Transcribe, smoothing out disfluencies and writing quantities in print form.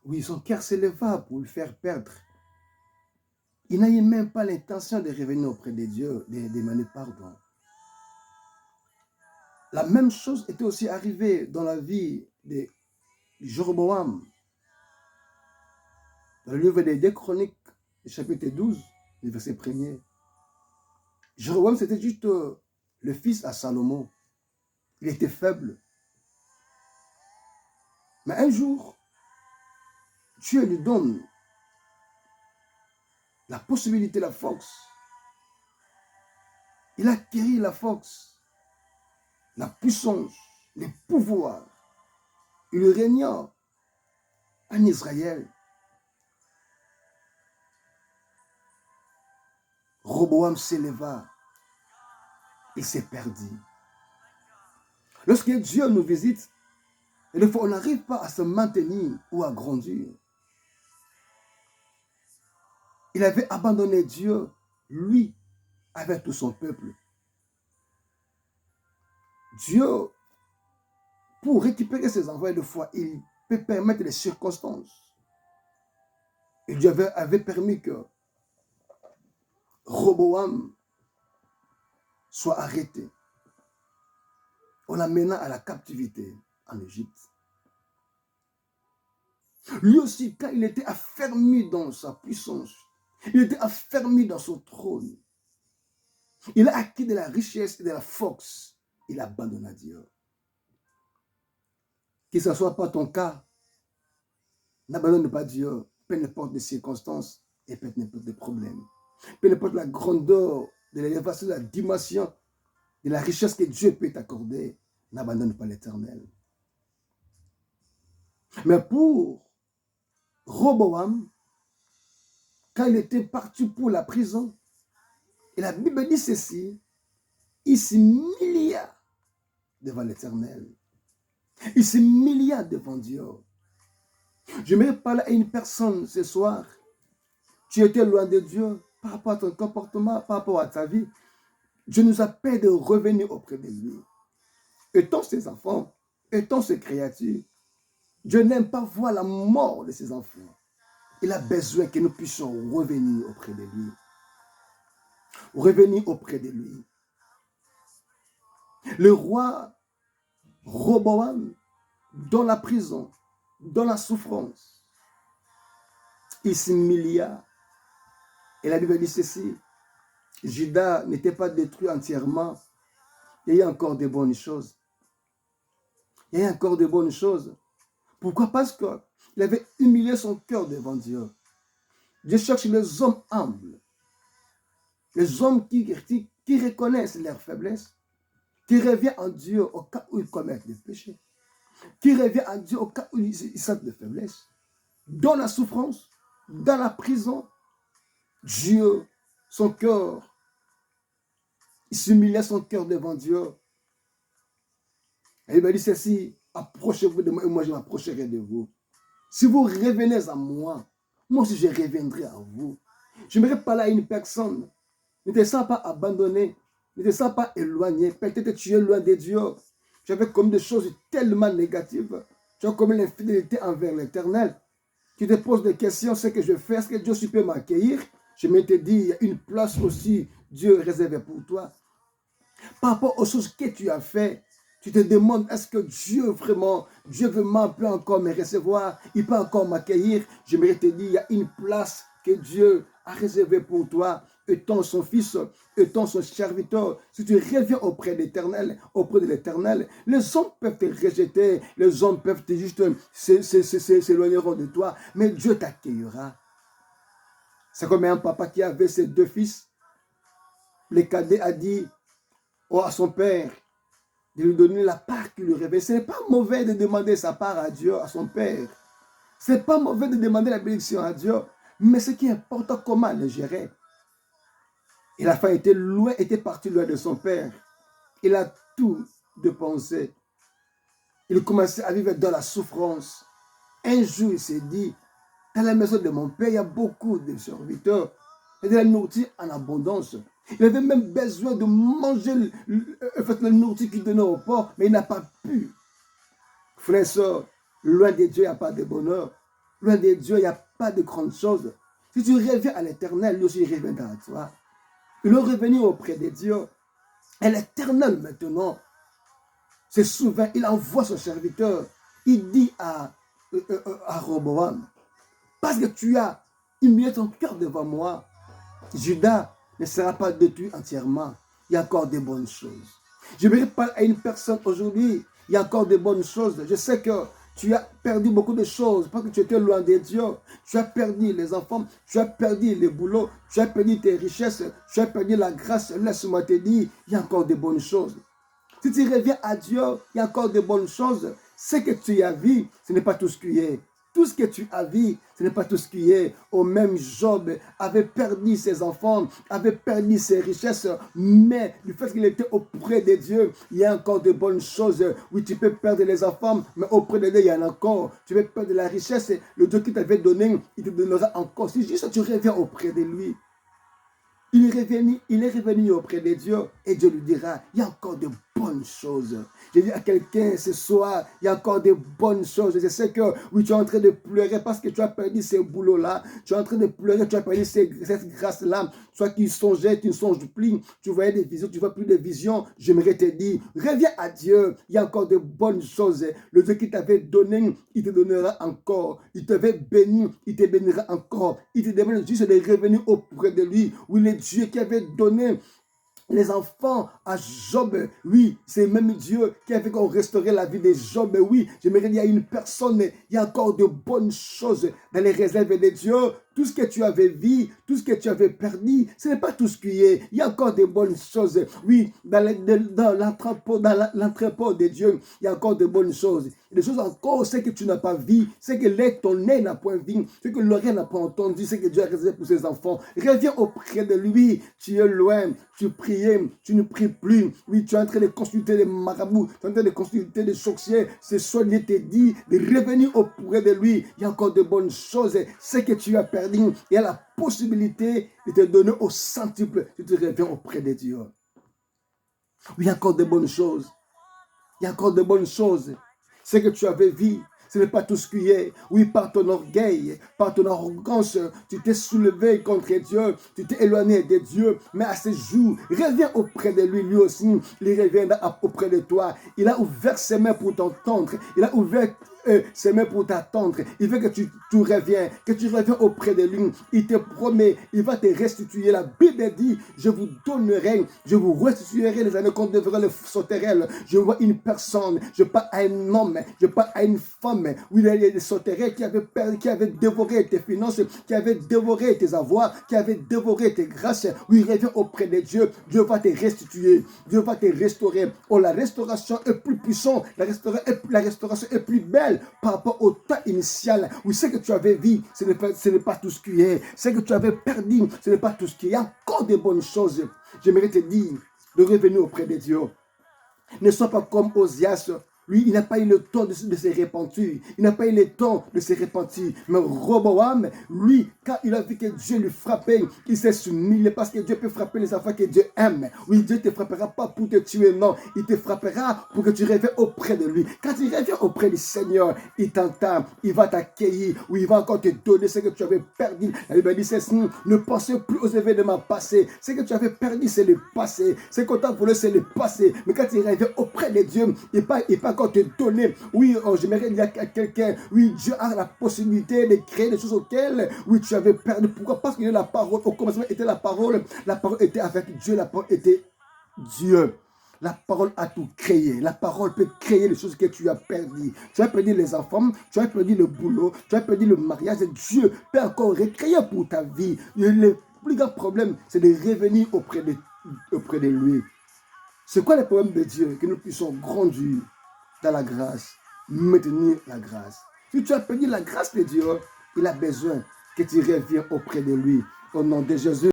Oui, son cœur s'éleva pour le faire perdre. Il n'a eu même pas l'intention de revenir auprès de Dieu, de demander pardon. La même chose était aussi arrivée dans la vie de Jéroboam. Dans le livre des 2 Chroniques, chapitre 12, le verset 1er. Jéroboam, c'était juste le fils à Salomon. Il était faible. Mais un jour, Dieu lui donne la possibilité, la force. Il acquérit la force, la puissance, les pouvoirs. Il régna en Israël. Roboam s'éleva. Il s'est perdu. Lorsque Dieu nous visite, et des fois on n'arrive pas à se maintenir ou à grandir. Il avait abandonné Dieu, lui, avec tout son peuple. Dieu, pour récupérer ses enfants, de fois, il peut permettre les circonstances. Et Dieu avait permis que Roboam soit arrêté. On l'amena à la captivité en Égypte. Lui aussi, quand il était affermi dans sa puissance, il était affermi dans son trône, il a acquis de la richesse et de la force, il abandonna Dieu. Que ce ne soit pas ton cas, n'abandonne pas Dieu, peu importe les circonstances et peu importe les problèmes. Peu importe la grandeur de l'élévation, de la dimension, de la richesse que Dieu peut t'accorder, n'abandonne pas l'Éternel. Mais pour Roboam, quand il était parti pour la prison, et la Bible dit ceci, il s'humilia devant l'Éternel. Il s'humilia devant Dieu. J'aimerais parler à une personne ce soir. Tu étais loin de Dieu par rapport à ton comportement, par rapport à ta vie. Dieu nous appelle de revenir auprès de lui. Étant ses enfants, étant ses créatures, Dieu n'aime pas voir la mort de ses enfants. Il a besoin que nous puissions revenir auprès de lui. Revenir auprès de lui. Le roi Roboam, dans la prison, dans la souffrance, il s'humilia. Et la Bible dit ceci, Juda n'était pas détruit entièrement. Il y a encore de bonnes choses. Il y a encore de bonnes choses. Pourquoi? Parce qu'il avait humilié son cœur devant Dieu. Dieu cherche les hommes humbles. Les hommes qui reconnaissent leurs faiblesses, qui reviennent en Dieu au cas où ils commettent des péchés, qui reviennent en Dieu au cas où ils sentent des faiblesses. Dans la souffrance, dans la prison, Dieu, son cœur, il s'humiliait son cœur devant Dieu. Et il m'a dit ceci, approchez-vous de moi et moi je m'approcherai de vous. Si vous revenez à moi, moi aussi je reviendrai à vous. Je n'aimerais parler à une personne. Ne te sens pas abandonné, ne te sens pas éloigné. Peut-être que tu es loin de Dieu. Tu avais comme des choses tellement négatives. Tu as comme l'infidélité envers l'Éternel. Tu te poses des questions, ce que je fais, est-ce que Dieu peut m'accueillir? Je m'étais dit, il y a une place aussi, Dieu réservée pour toi. Par rapport aux choses que tu as fait, tu te demandes, est-ce que Dieu vraiment, Dieu vraiment peut encore me recevoir, il peut encore m'accueillir? J'aimerais te dire, il y a une place que Dieu a réservée pour toi, étant son fils, étant son serviteur. Si tu reviens auprès de l'Éternel, les hommes peuvent te rejeter, les hommes peuvent te juste s'éloigner de toi, mais Dieu t'accueillera. C'est comme un papa qui avait ses 2 fils. Le cadet a dit à son père de lui donner la part qu'il lui rêvait. Ce n'est pas mauvais de demander sa part à Dieu, à son père. Ce n'est pas mauvais de demander la bénédiction à Dieu. Mais ce qui est important, comment le gérer. Et la femme était partie loin de son père. Il a tout dépensé. Il commençait à vivre dans la souffrance. Un jour, il s'est dit, dans la maison de mon père, il y a beaucoup de serviteurs. Il y a de la nourriture en abondance. Il avait même besoin de manger la nourriture qu'il donnait au porc, mais il n'a pas pu. Frères et sœurs, loin de Dieu, il n'y a pas de bonheur. loin de Dieu, il n'y a pas de grandes choses. Si tu reviens à l'Éternel, lui aussi il reviendra à toi. Il est revenu auprès de Dieu. Et l'Éternel maintenant, c'est souvent, il envoie son serviteur. Il dit à Roboam, parce que tu as humilié ton cœur devant moi, Judas ne sera pas détruit entièrement. Il y a encore de bonnes choses. Je ne parler à une personne aujourd'hui, il y a encore de bonnes choses. Je sais que tu as perdu beaucoup de choses parce que tu étais loin de Dieu. Tu as perdu les enfants, tu as perdu les boulots, tu as perdu tes richesses, tu as perdu la grâce. Laisse-moi te dire, il y a encore de bonnes choses. Si tu reviens à Dieu, il y a encore de bonnes choses. Ce que tu as vu, ce n'est pas tout ce qui est. Tout ce que tu as vu, ce n'est pas tout ce qui est. Au même Job avait perdu ses enfants, avait perdu ses richesses, mais du fait qu'il était auprès de Dieu, il y a encore de bonnes choses. Oui, tu peux perdre les enfants, mais auprès de Dieu, il y en a encore. Tu peux perdre la richesse, le Dieu qui t'avait donné, il te donnera encore. Si juste tu reviens auprès de lui, il est revenu auprès de Dieu et Dieu lui dira, il y a encore de bonnes choses. Je dis à quelqu'un ce soir, il y a encore de bonnes choses. Je sais que oui, tu es en train de pleurer parce que tu as perdu ce boulot-là. Tu es en train de pleurer, tu as perdu cette grâce-là. Soit tu songeais, tu ne songes plus. Tu voyais des visions, tu ne vois plus de visions. J'aimerais te dire, reviens à Dieu. Il y a encore de bonnes choses. Le Dieu qui t'avait donné, il te donnera encore. Il t'avait béni, il te bénira encore. Il te demande juste de revenir auprès de lui. Oui, le Dieu qui avait donné les enfants à Job, oui, c'est même Dieu qui a fait qu'on restaurait la vie de Job, oui, j'aimerais dire à une personne, il y a encore de bonnes choses dans les réserves de Dieu. Tout ce que tu avais vu, tout ce que tu avais perdu, ce n'est pas tout ce qui est. Il y a encore de bonnes choses. Oui, dans l'entrepôt de Dieu, il y a encore de bonnes choses. Des choses encore, c'est que tu n'as pas vu, c'est que ton nez n'a pas vu, c'est que l'oreille n'a pas entendu, c'est que Dieu a réservé pour ses enfants. Reviens auprès de lui. Tu es loin, tu priais, tu ne pries plus. Oui, tu es en train de consulter les marabouts, tu es en train de consulter les sorciers. Ce soir, il te dit de revenir auprès de lui. Il y a encore de bonnes choses. C'est que tu as perdu. Il y a la possibilité de te donner au centuple si tu reviens auprès de Dieu. Oui, il y a encore de bonnes choses. Il y a encore de bonnes choses. Ce que tu avais vu, ce n'est pas tout ce qui est. Oui, par ton orgueil, par ton arrogance, tu t'es soulevé contre Dieu, tu t'es éloigné de Dieu. Mais à ce jour, reviens auprès de lui, lui aussi. Il reviendra auprès de toi. Il a ouvert ses mains pour t'entendre. Il a ouvert ses mains pour t'attendre. Il veut que tu reviens, que tu reviens auprès de lui. Il te promet, il va te restituer. La Bible dit, je vous donnerai, je vous restituerai les années qu'on devrait le sauterelle. Je vois une personne, je parle à un homme, je parle à une femme. Oui, il y a des sauterelles qui avaient dévoré tes finances, qui avaient dévoré tes avoirs, qui avaient dévoré tes grâces. Oui, reviens auprès de Dieu. Dieu va te restituer. Dieu va te restaurer. Oh, la restauration est plus puissante. La restauration est plus belle par rapport au temps initial. Oui, ce que tu avais vu, ce n'est pas tout ce qui est. Ce que tu avais perdu, ce n'est pas tout ce qui est. Il y a encore de bonnes choses. J'aimerais te dire de revenir auprès de Dieu. Ne sois pas comme Osias. Lui, il n'a pas eu le temps de se repentir. Il n'a pas eu le temps de se repentir. Mais Roboam, lui, quand il a vu que Dieu lui frappait, il s'est soumis parce que Dieu peut frapper les enfants que Dieu aime. Oui, Dieu ne te frappera pas pour te tuer, non. Il te frappera pour que tu reviennes auprès de lui. Quand tu reviens auprès du Seigneur, il t'entend, il va t'accueillir. Oui, il va encore te donner ce que tu avais perdu. La Bible dit ceci, ne pensez plus aux événements passés. Ce que tu avais perdu, c'est le passé. Ce qu'on t'a volé, c'est le passé. Mais quand tu reviens auprès de Dieu, il peut encore te donner. Oui, j'aimerais dire à quelqu'un, oui, Dieu a la possibilité de créer des choses auxquelles, oui, tu avais perdu. Pourquoi? Parce que la parole, au commencement était la parole était avec Dieu, la parole était Dieu. La parole a tout créé. La parole peut créer les choses que tu as perdues. Tu as perdu les enfants, tu as perdu le boulot, tu as perdu le mariage. Dieu peut encore recréer pour ta vie. Le plus grand problème, c'est de revenir auprès de lui. C'est quoi le problème de Dieu? Que nous puissions grandir dans la grâce, maintenir la grâce. Si tu as perdu la grâce de Dieu, il a besoin que tu reviennes auprès de lui. Au nom de Jésus.